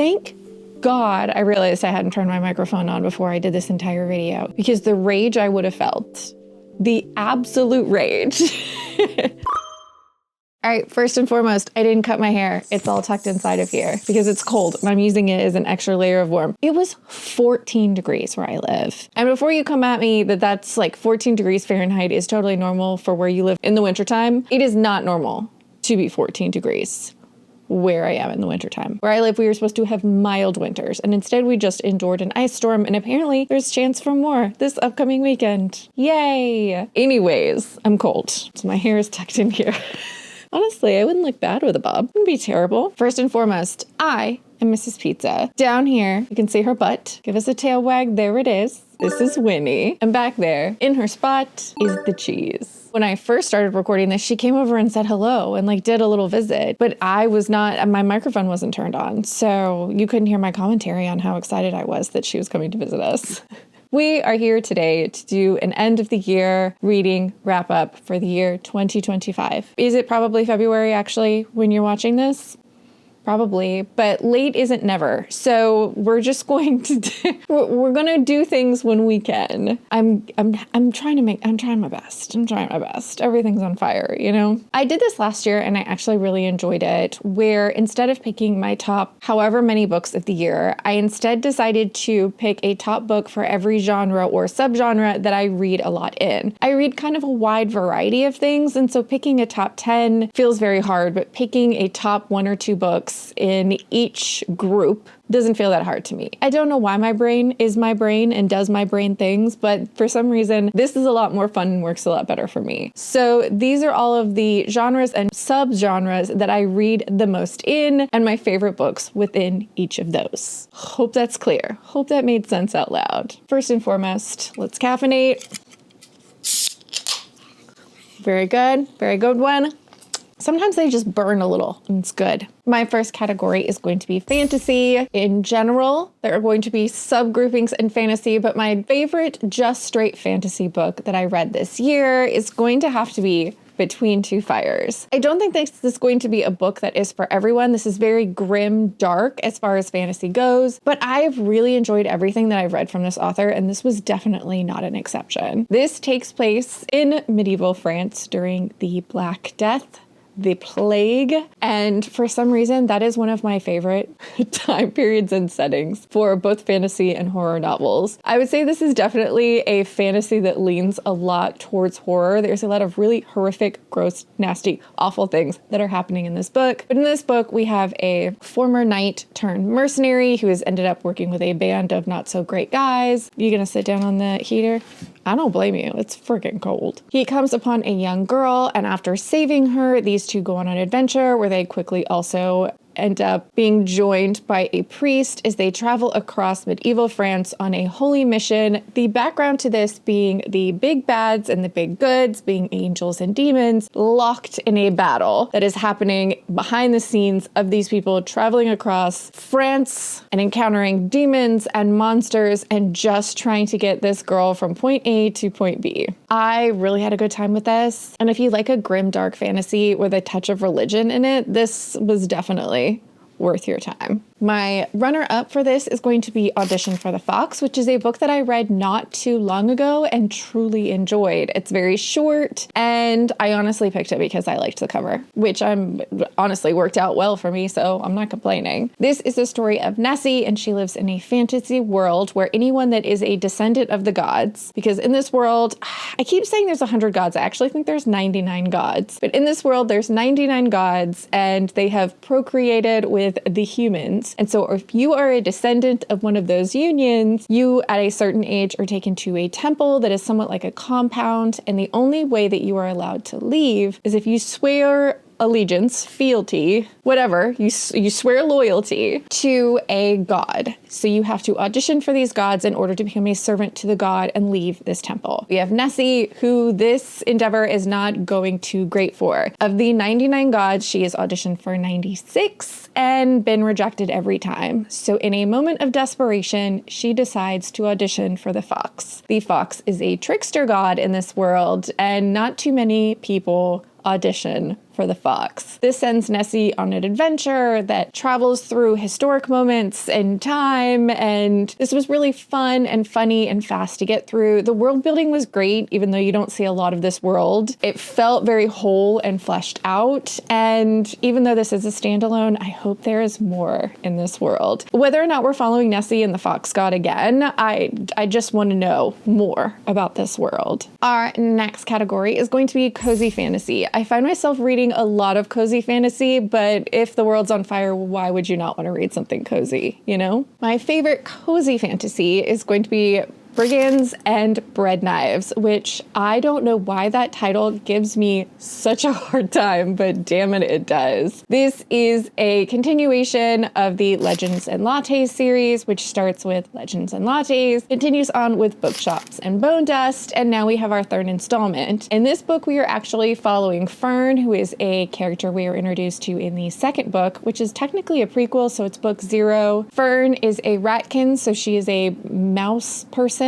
thank God I realized I hadn't turned my microphone on before I did this entire video, because the rage I would have felt, the absolute rage. All right, first and foremost, I didn't cut my hair. It's all tucked inside of here because it's cold and I'm using it as an extra layer of warmth. It was 14 degrees where I live. And before you come at me that that's like 14 degrees Fahrenheit is totally normal for where you live in the wintertime, it is not normal to be 14 degrees where I am in the wintertime. Where I live, we were supposed to have mild winters, and instead we just endured an ice storm, and apparently there's chance for more this upcoming weekend. Yay! Anyways, I'm cold, so my hair is tucked in here. Honestly, I wouldn't look bad with a bob. It wouldn't be terrible. First and foremost, I am Mrs. Pizza. Down here, you can see her butt. Give us a tail wag. There it is. This is Winnie. And back there, in her spot, is the cheese. When I first started recording this, she came over and said hello and like did a little visit, but I was not, my microphone wasn't turned on. So you couldn't hear my commentary on how excited I was that she was coming to visit us. We are here today to do an end of the year reading wrap up for the year 2025. Is it probably February actually when you're watching this? Probably, but late isn't never. So we're just going to we're going to do things when we can. I'm trying my best. Everything's on fire, you know? I did this last year and I actually really enjoyed it, where instead of picking my top however many books of the year, I instead decided to pick a top book for every genre or subgenre that I read a lot in. I read kind of a wide variety of things, and so picking a top 10 feels very hard, but picking a top 1 or 2 books in each group doesn't feel that hard to me. I don't know why my brain is my brain and does my brain things, but for some reason, this is a lot more fun and works a lot better for me. So these are all of the genres and subgenres that I read the most in, and my favorite books within each of those. Hope that's clear. Hope that made sense out loud. First and foremost, let's caffeinate. Very good. Very good one. Sometimes they just burn a little, and it's good. My first category is going to be fantasy. In general, there are going to be subgroupings in fantasy, but my favorite just straight fantasy book that I read this year is going to have to be Between Two Fires. I don't think this is going to be a book that is for everyone. This is very grim, dark as far as fantasy goes, but I've really enjoyed everything that I've read from this author, and this was definitely not an exception. This takes place in medieval France during the Black Death, the plague, and for some reason that is one of my favorite time periods and settings for both fantasy and horror novels. I would say this is definitely a fantasy that leans a lot towards horror. There's a lot of really horrific, gross, nasty, awful things that are happening in this book. But in this book, we have a former knight turned mercenary who has ended up working with a band of not so great guys. You gonna sit down on the heater? I don't blame you. It's freaking cold. He comes upon a young girl, and after saving her, these two go on an adventure where they quickly also end up being joined by a priest as they travel across medieval France on a holy mission. The background to this being the big bads and the big goods being angels and demons locked in a battle that is happening behind the scenes of these people traveling across France and encountering demons and monsters and just trying to get this girl from point A to point B. I really had a good time with this. And if you like a grim, dark fantasy with a touch of religion in it, this was definitely worth your time. My runner-up for this is going to be Audition for the Fox, which is a book that I read not too long ago and truly enjoyed. It's very short, and I honestly picked it because I liked the cover, which honestly worked out well for me, so I'm not complaining. This is the story of Nessie, and she lives in a fantasy world where anyone that is a descendant of the gods, because in this world, I keep saying there's 100 gods, I actually think there's 99 gods, but in this world there's 99 gods, and they have procreated with the humans. And so if you are a descendant of one of those unions, you at a certain age are taken to a temple that is somewhat like a compound, and the only way that you are allowed to leave is if you swear allegiance, fealty, whatever, you swear loyalty to a god. So you have to audition for these gods in order to become a servant to the god and leave this temple. We have Nessie, who this endeavor is not going too great for. Of the 99 gods, she has auditioned for 96 and been rejected every time. So in a moment of desperation, she decides to audition for the fox. The fox is a trickster god in this world, and not too many people audition for the fox. This sends Nessie on an adventure that travels through historic moments in time, and this was really fun and funny and fast to get through. The world building was great, even though you don't see a lot of this world. It felt very whole and fleshed out, and even though this is a standalone, I hope there is more in this world. Whether or not we're following Nessie and the fox god again, I just want to know more about this world. Our next category is going to be cozy fantasy. I find myself reading a lot of cozy fantasy, but if the world's on fire, why would you not want to read something cozy, you know? My favorite cozy fantasy is going to be Brigands and Breadknives, which I don't know why that title gives me such a hard time, but damn it, it does. This is a continuation of the Legends and Lattes series, which starts with Legends and Lattes, continues on with Bookshops and Bonedust, and now we have our third installment. In this book, we are actually following Fern, who is a character we are introduced to in the second book, which is technically a prequel, so it's book 0. Fern is a ratkin, so she is a mouse person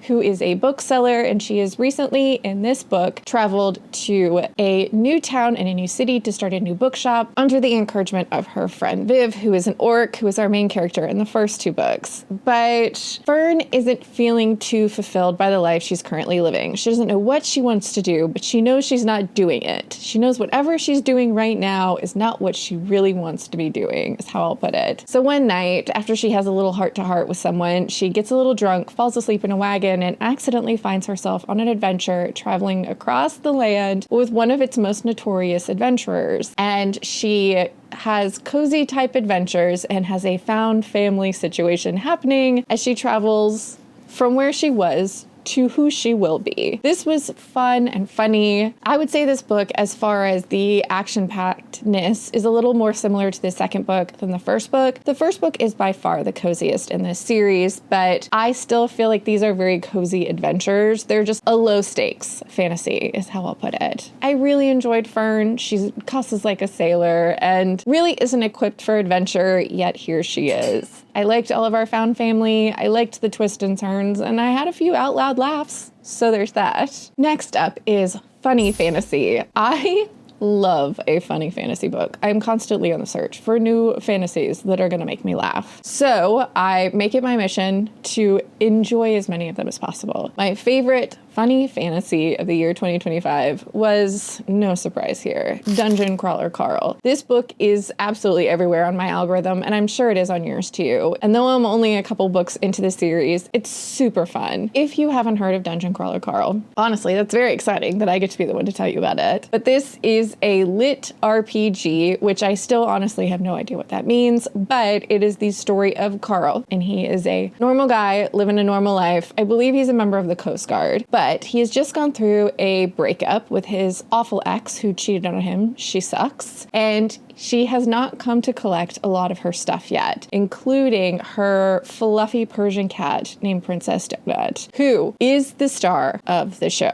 who is a bookseller, and she has recently, in this book, traveled to a new town and a new city to start a new bookshop under the encouragement of her friend Viv, who is an orc, who is our main character in the first 2 books. But Fern isn't feeling too fulfilled by the life she's currently living. She doesn't know what she wants to do, but she knows she's not doing it. She knows whatever she's doing right now is not what she really wants to be doing, is how I'll put it. So one night, after she has a little heart-to-heart with someone, she gets a little drunk, falls asleep in a wagon, and accidentally finds herself on an adventure traveling across the land with one of its most notorious adventurers. And she has cozy type adventures and has a found family situation happening as she travels from where she was to who she will be. This was fun and funny. I would say this book, as far as the action-packedness, is a little more similar to the second book than the first book. The first book is by far the coziest in this series, but I still feel like these are very cozy adventures. They're just a low-stakes fantasy, is how I'll put it. I really enjoyed Fern. She cusses like a sailor and really isn't equipped for adventure, yet here she is. I liked all of our found family, I liked the twists and turns, and I had a few out loud laughs, so there's that. Next up is funny fantasy. I love a funny fantasy book. I'm constantly on the search for new fantasies that are gonna make me laugh. So I make it my mission to enjoy as many of them as possible. My favorite funny fantasy of the year 2025 was, no surprise here, Dungeon Crawler Carl. This book is absolutely everywhere on my algorithm, and I'm sure it is on yours too. And though I'm only a couple books into the series, it's super fun. If you haven't heard of Dungeon Crawler Carl, honestly, that's very exciting that I get to be the one to tell you about it. But this is a lit RPG, which I still honestly have no idea what that means, but it is the story of Carl, and he is a normal guy living a normal life. I believe he's a member of the Coast Guard, but he has just gone through a breakup with his awful ex who cheated on him. She sucks. And she has not come to collect a lot of her stuff yet, including her fluffy Persian cat named Princess Donut, who is the star of the show.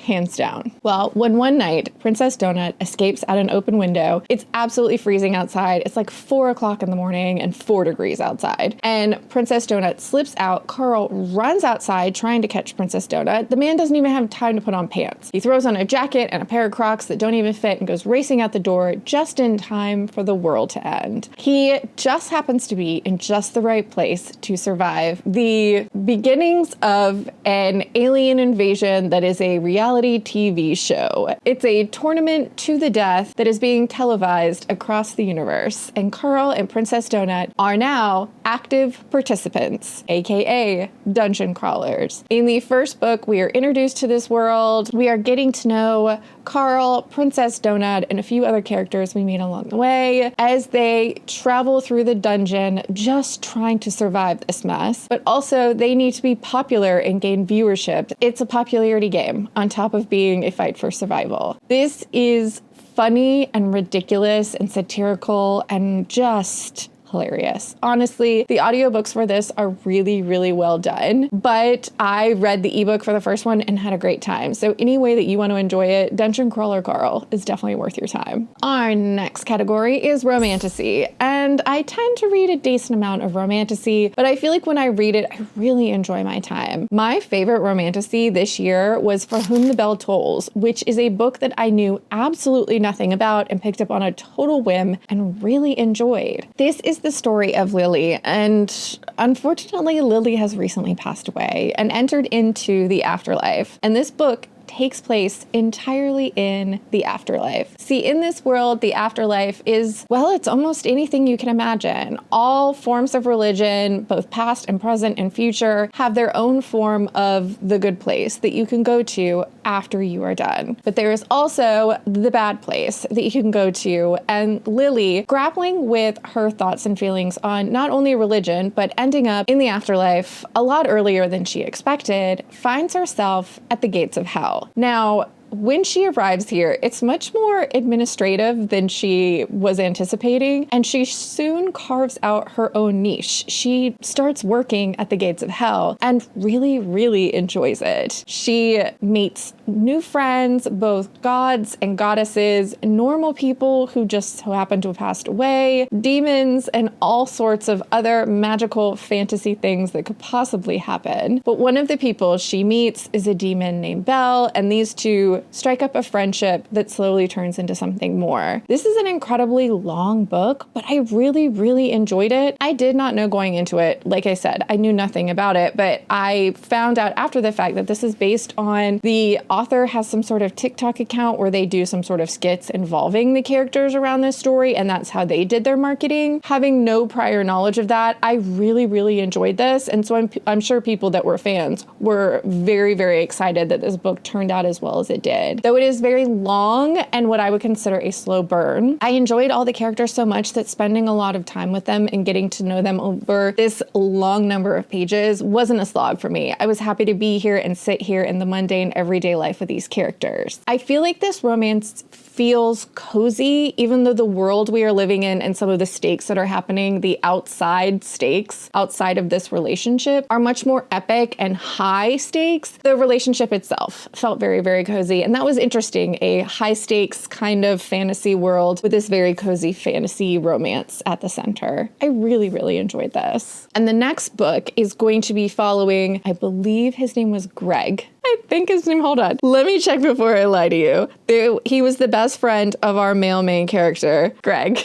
Hands down. Well, when one night Princess Donut escapes out an open window, it's absolutely freezing outside. It's like 4 o'clock in the morning and 4 degrees outside. And Princess Donut slips out. Carl runs outside trying to catch Princess Donut. The man doesn't even have time to put on pants. He throws on a jacket and a pair of Crocs that don't even fit and goes racing out the door just in time for the world to end. He just happens to be in just the right place to survive the beginnings of an alien invasion that is a reality TV show. It's a tournament to the death that is being televised across the universe, and Carl and Princess Donut are now active participants, aka dungeon crawlers. In the first book, we are introduced to this world. We are getting to know Carl, Princess Donut, and a few other characters we meet along the way as they travel through the dungeon just trying to survive this mess. But also, they need to be popular and gain viewership. It's a popularity game on top of being a fight for survival. This is funny and ridiculous and satirical and just hilarious. Honestly, the audiobooks for this are really, really well done, but I read the ebook for the first one and had a great time. So any way that you want to enjoy it, Dungeon Crawler Carl is definitely worth your time. Our next category is romantasy, and I tend to read a decent amount of romantasy, but I feel like when I read it, I really enjoy my time. My favorite romantasy this year was For Whom the Bell Tolls, which is a book that I knew absolutely nothing about and picked up on a total whim and really enjoyed. This is the story of Lily, and unfortunately, Lily has recently passed away and entered into the afterlife. And this book takes place entirely in the afterlife. See, in this world, the afterlife is, well, it's almost anything you can imagine. All forms of religion, both past and present and future, have their own form of the good place that you can go to after you are done. But there is also the bad place that you can go to, and Lily, grappling with her thoughts and feelings on not only religion, but ending up in the afterlife a lot earlier than she expected, finds herself at the gates of hell. Now, when she arrives here, it's much more administrative than she was anticipating, and she soon carves out her own niche. She starts working at the gates of hell and really, really enjoys it. She meets new friends, both gods and goddesses, normal people who just so happen to have passed away, demons, and all sorts of other magical fantasy things that could possibly happen. But one of the people she meets is a demon named Belle, and these two strike up a friendship that slowly turns into something more. This is an incredibly long book, but I really, really enjoyed it. I did not know going into it. Like I said, I knew nothing about it, but I found out after the fact that this is based on the author has some sort of TikTok account where they do some sort of skits involving the characters around this story, and that's how they did their marketing. Having no prior knowledge of that, I really, really enjoyed this, and so I'm sure people that were fans were very, very excited that this book turned out as well as it did. Though it is very long and what I would consider a slow burn, I enjoyed all the characters so much that spending a lot of time with them and getting to know them over this long number of pages wasn't a slog for me. I was happy to be here and sit here in the mundane everyday life of these characters. I feel like this romance feels cozy, even though the world we are living in and some of the stakes that are happening, the outside stakes outside of this relationship, are much more epic and high stakes. The relationship itself felt very, very cozy, and that was interesting. A high stakes kind of fantasy world with this very cozy fantasy romance at the center. I really, really enjoyed this. And the next book is going to be following, I believe his name was Greg. I think his name, hold on. Let me check before I lie to you. He was the best friend of our male main character, Greg.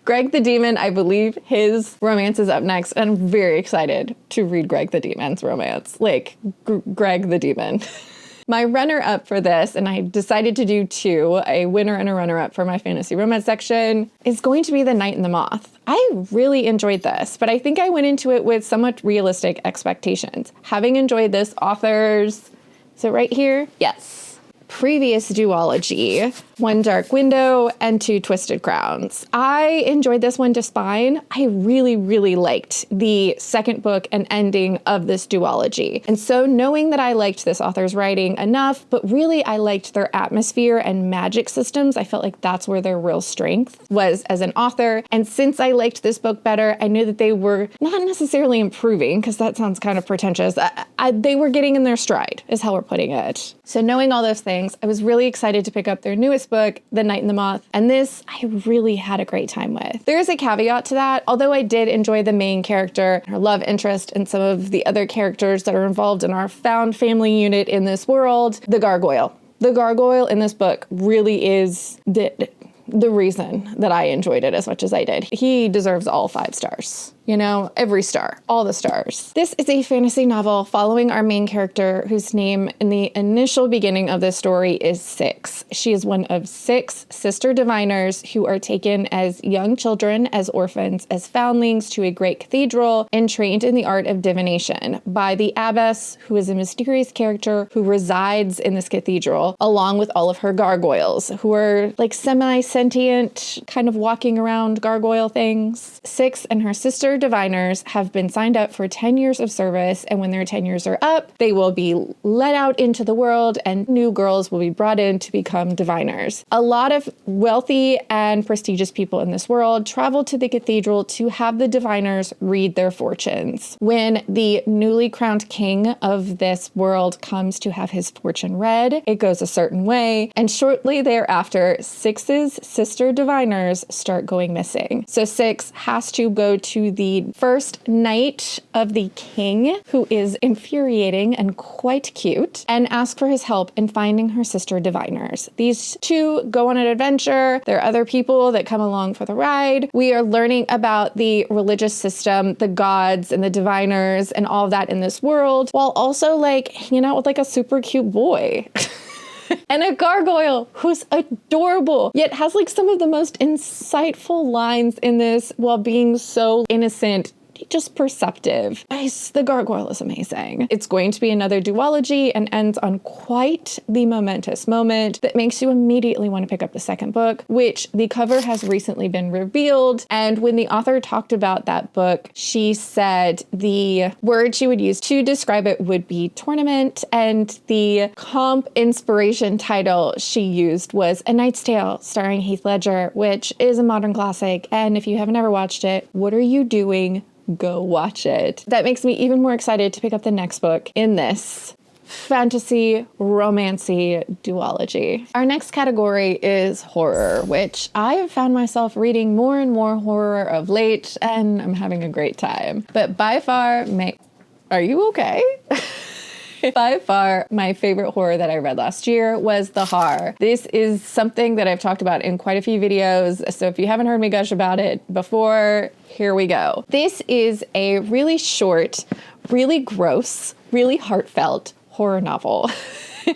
Greg the Demon, I believe his romance is up next, and I'm very excited to read Greg the Demon's romance. Like, Greg the Demon. My runner-up for this, and I decided to do two, a winner and a runner-up for my fantasy romance section, is going to be The Night and the Moth. I really enjoyed this, but I think I went into it with somewhat realistic expectations. Having enjoyed this author's, is it right here? Yes. Previous duology, One Dark Window and Two Twisted Crowns. I enjoyed this one just fine. I really, really liked the second book and ending of this duology. And so knowing that I liked this author's writing enough, but really I liked their atmosphere and magic systems, I felt like that's where their real strength was as an author. And since I liked this book better, I knew that they were not necessarily improving, because that sounds kind of pretentious. They were getting in their stride, is how we're putting it. So knowing all those things, I was really excited to pick up their newest book, The Night and the Moth, and this I really had a great time with. There is a caveat to that. Although I did enjoy the main character, her love interest, and some of the other characters that are involved in our found family unit in this world, the gargoyle. The gargoyle in this book really is the reason that I enjoyed it as much as I did. He deserves all 5 stars. You know, every star, all the stars. This is a fantasy novel following our main character, whose name in the initial beginning of this story is Six. She is one of 6 sister diviners who are taken as young children, as orphans, as foundlings to a great cathedral and trained in the art of divination by the abbess, who is a mysterious character who resides in this cathedral, along with all of her gargoyles, who are like semi-sentient sentient, kind of walking around gargoyle things. Six and her sister diviners have been signed up for 10 years of service, and when their 10 years are up, they will be let out into the world and new girls will be brought in to become diviners. A lot of wealthy and prestigious people in this world travel to the cathedral to have the diviners read their fortunes. When the newly crowned king of this world comes to have his fortune read, it goes a certain way, and shortly thereafter, Six's sister diviners start going missing. So Six has to go to the first knight of the king, who is infuriating and quite cute, and ask for his help in finding her sister diviners. These two go on an adventure. There are other people that come along for the ride. We are learning about the religious system, the gods and the diviners and all of that in this world, while also like hanging out with like a super cute boy. And a gargoyle who's adorable, yet has like some of the most insightful lines in this while being so innocent, just perceptive. The gargoyle is amazing. It's going to be another duology and ends on quite the momentous moment that makes you immediately want to pick up the second book, which the cover has recently been revealed. And when the author talked about that book, she said the word she would use to describe it would be tournament, and the comp inspiration title she used was A Knight's Tale starring Heath Ledger, which is a modern classic. And if you haven't ever watched it, what are you doing? Go watch it. That makes me even more excited to pick up the next book in this fantasy romancy duology. Our next category is horror, which I have found myself reading more and more horror of late, and I'm having a great time. But by far, are you okay? By far, my favorite horror that I read last year was the Haar. This is something that I've talked about in quite a few videos, so if you haven't heard me gush about it before, here we go. This is a really short, really gross, really heartfelt horror novel.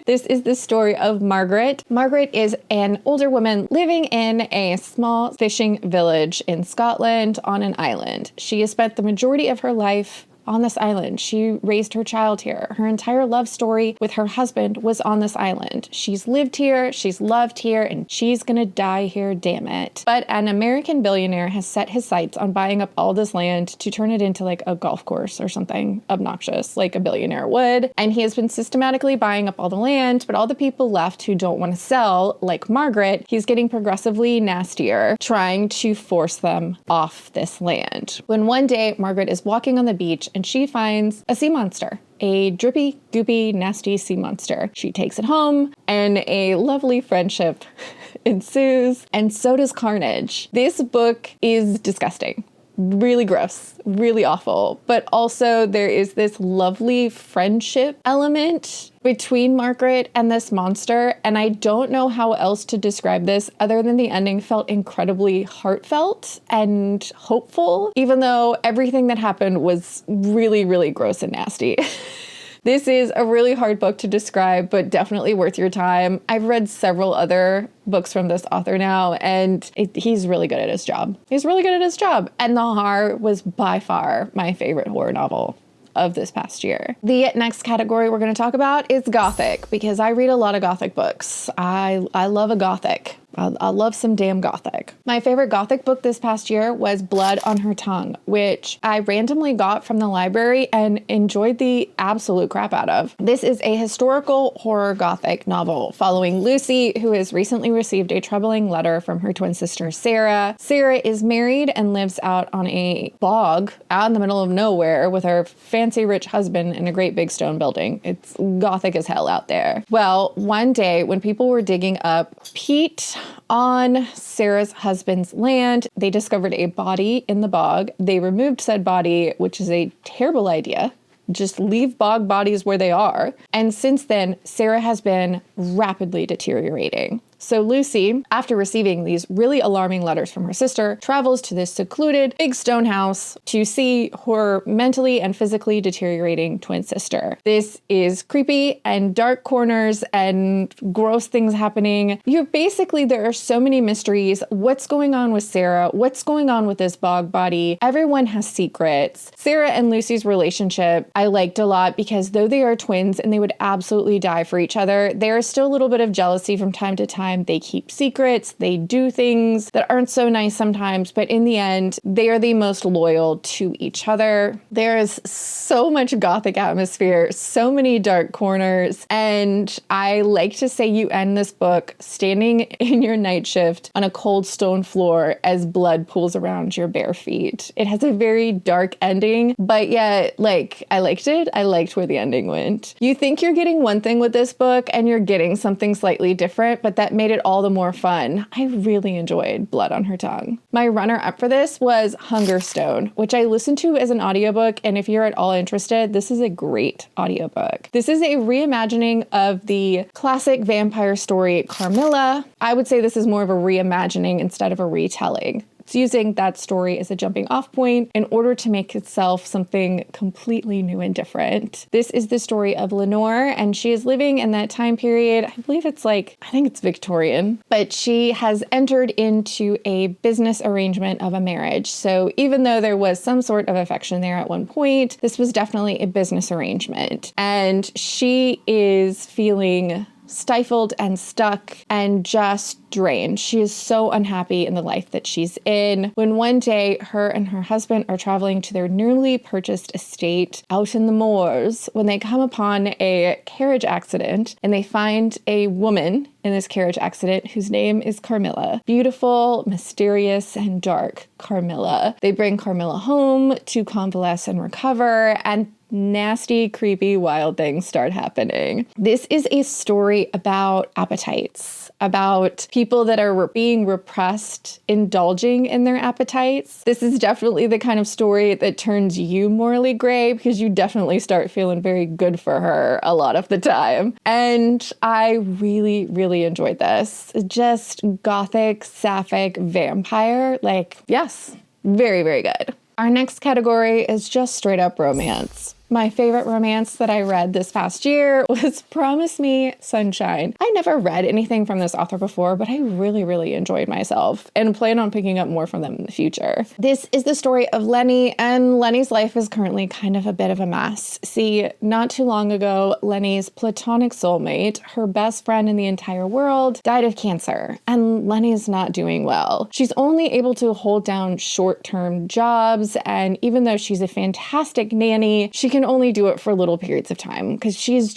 This is the story of Margaret. Margaret is an older woman living in a small fishing village in Scotland on an island. She has spent the majority of her life on this island. She raised her child here. Her entire love story with her husband was on this island. She's lived here, she's loved here, and she's gonna die here, damn it. But an American billionaire has set his sights on buying up all this land to turn it into like a golf course or something obnoxious, like a billionaire would. And he has been systematically buying up all the land, but all the people left who don't want to sell, like Margaret, he's getting progressively nastier, trying to force them off this land. When one day, Margaret is walking on the beach and she finds a sea monster, a drippy, goopy, nasty sea monster. She takes it home and a lovely friendship ensues, and so does carnage. This book is disgusting. Really gross, really awful, but also there is this lovely friendship element between Margaret and this monster, and I don't know how else to describe this other than the ending felt incredibly heartfelt and hopeful, even though everything that happened was really, really gross and nasty. This is a really hard book to describe, but definitely worth your time. I've read several other books from this author now, and he's really good at his job. He's really good at his job. And The Haar was by far my favorite horror novel of this past year. The next category we're going to talk about is Gothic, because I read a lot of Gothic books. I love a Gothic. I love some damn Gothic. My favorite Gothic book this past year was Blood on Her Tongue, which I randomly got from the library and enjoyed the absolute crap out of. This is a historical horror Gothic novel following Lucy, who has recently received a troubling letter from her twin sister, Sarah. Sarah is married and lives out on a bog out in the middle of nowhere with her fancy rich husband in a great big stone building. It's Gothic as hell out there. Well, one day when people were digging up peat on Sarah's husband's land, they discovered a body in the bog. They removed said body, which is a terrible idea. Just leave bog bodies where they are. And since then, Sarah has been rapidly deteriorating. So Lucy, after receiving these really alarming letters from her sister, travels to this secluded big stone house to see her mentally and physically deteriorating twin sister. This is creepy and dark corners and gross things happening. There are so many mysteries. What's going on with Sarah? What's going on with this bog body? Everyone has secrets. Sarah and Lucy's relationship I liked a lot because though they are twins and they would absolutely die for each other, there is still a little bit of jealousy from time to time time. They keep secrets. They do things that aren't so nice sometimes, but in the end, they are the most loyal to each other. There is so much gothic atmosphere, so many dark corners, and I like to say you end this book standing in your night shift on a cold stone floor as blood pools around your bare feet. It has a very dark ending, but yet, like, I liked it. I liked where the ending went. You think you're getting one thing with this book and you're getting something slightly different, but that made it all the more fun. I really enjoyed Blood on Her Tongue. My runner-up for this was Hungerstone, which I listened to as an audiobook, and if you're at all interested, this is a great audiobook. This is a reimagining of the classic vampire story Carmilla. I would say this is more of a reimagining instead of a retelling. It's using that story as a jumping off point in order to make itself something completely new and different. This is the story of Lenore, and she is living in that time period. I believe it's I think it's Victorian, but she has entered into a business arrangement of a marriage. So even though there was some sort of affection there at one point, this was definitely a business arrangement. And she is feeling stifled and stuck and just drained. She is so unhappy in the life that she's in when one day her and her husband are traveling to their newly purchased estate out in the moors when they come upon a carriage accident and they find a woman in this carriage accident whose name is Carmilla. Beautiful, mysterious, and dark Carmilla. They bring Carmilla home to convalesce and recover, and nasty, creepy, wild things start happening. This is a story about appetites, about people that are being repressed, indulging in their appetites. This is definitely the kind of story that turns you morally gray because you definitely start feeling very good for her a lot of the time. And I really, really enjoyed this. Just gothic, sapphic vampire. Yes, very, very good. Our next category is just straight up romance. My favorite romance that I read this past year was Promise Me Sunshine. I never read anything from this author before, but I really, really enjoyed myself and plan on picking up more from them in the future. This is the story of Lenny, and Lenny's life is currently kind of a bit of a mess. See, not too long ago, Lenny's platonic soulmate, her best friend in the entire world, died of cancer, and Lenny's not doing well. She's only able to hold down short-term jobs, and even though she's a fantastic nanny, she can only do it for little periods of time because she's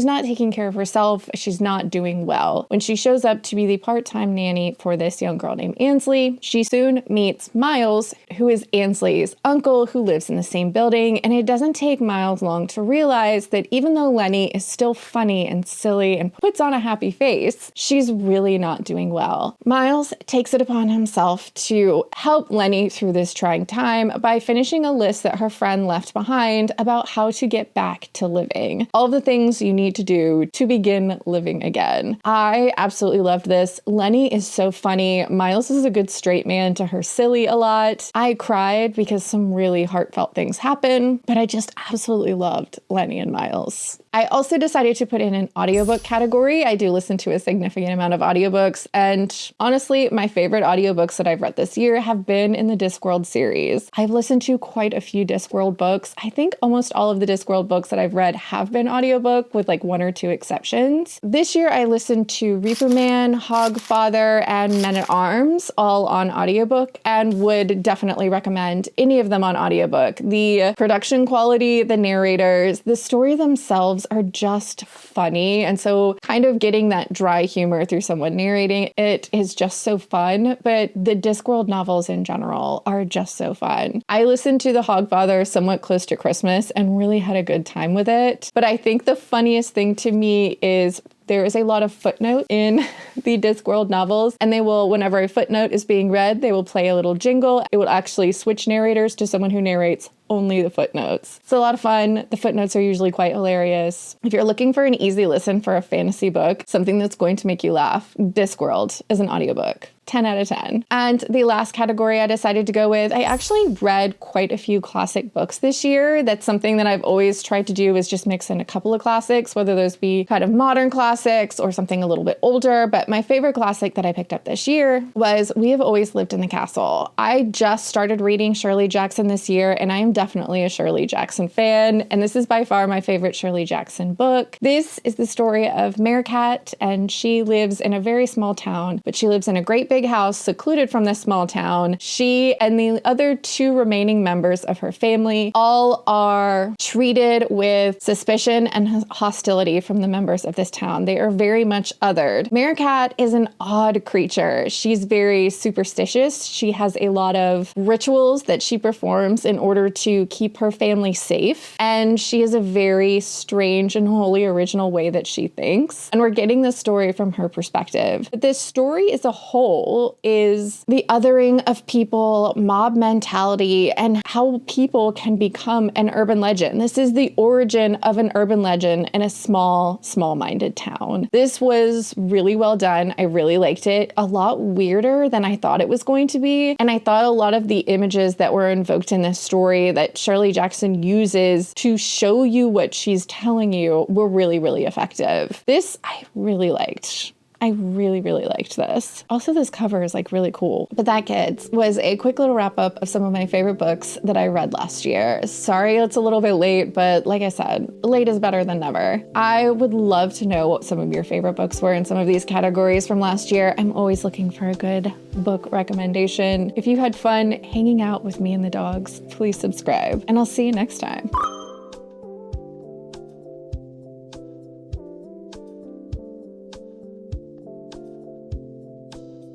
not taking care of herself. She's not doing well. When she shows up to be the part-time nanny for this young girl named Ansley, she soon meets Miles, who is Ansley's uncle who lives in the same building, and it doesn't take Miles long to realize that even though Lenny is still funny and silly and puts on a happy face, she's really not doing well. Miles takes it upon himself to help Lenny through this trying time by finishing a list that her friend left behind about how to get back to living. All the things you need to do to begin living again. I absolutely loved this. Lenny is so funny. Miles is a good straight man to her silly a lot. I cried because some really heartfelt things happen, but I just absolutely loved Lenny and Miles. I also decided to put in an audiobook category. I do listen to a significant amount of audiobooks, and honestly, my favorite audiobooks that I've read this year have been in the Discworld series. I've listened to quite a few Discworld books. I think almost all of the Discworld books that I've read have been audiobook with one or two exceptions. This year I listened to Reaper Man, Hogfather, and Men at Arms, all on audiobook, and would definitely recommend any of them on audiobook. The production quality, the narrators, the story themselves are just funny, and so kind of getting that dry humor through someone narrating it is just so fun, but the Discworld novels in general are just so fun. I listened to The Hogfather somewhat close to Christmas and really had a good time with it, but I think the funniest thing to me is there is a lot of footnote in the Discworld novels, and they will, whenever a footnote is being read, they will play a little jingle. It will actually switch narrators to someone who narrates only the footnotes. It's a lot of fun. The footnotes are usually quite hilarious. If you're looking for an easy listen for a fantasy book, something that's going to make you laugh, Discworld is an audiobook. 10 out of 10. And the last category I decided to go with, I actually read quite a few classic books this year. That's something that I've always tried to do, is just mix in a couple of classics, whether those be kind of modern classics or something a little bit older. But my favorite classic that I picked up this year was We Have Always Lived in the Castle. I just started reading Shirley Jackson this year, and I am definitely a Shirley Jackson fan. And this is by far my favorite Shirley Jackson book. This is the story of Meerkat, and she lives in a very small town, but she lives in a great big house secluded from this small town. She and the other two remaining members of her family all are treated with suspicion and hostility from the members of this town. They are very much othered. Meerkat is an odd creature. She's very superstitious. She has a lot of rituals that she performs in order to keep her family safe. And she has a very strange and wholly original way that she thinks. And we're getting this story from her perspective. But this story as a whole is the othering of people, mob mentality, and how people can become an urban legend. This is the origin of an urban legend in a small-minded town. This was really well done. I really liked it. A lot weirder than I thought it was going to be. And I thought a lot of the images that were invoked in this story that Shirley Jackson uses to show you what she's telling you were really, really effective. This I really liked. I really, really liked this. Also, this cover is like really cool. But that, kids, was a quick little wrap up of some of my favorite books that I read last year. Sorry it's a little bit late, but like I said, late is better than never. I would love to know what some of your favorite books were in some of these categories from last year. I'm always looking for a good book recommendation. If you had fun hanging out with me and the dogs, please subscribe, and I'll see you next time.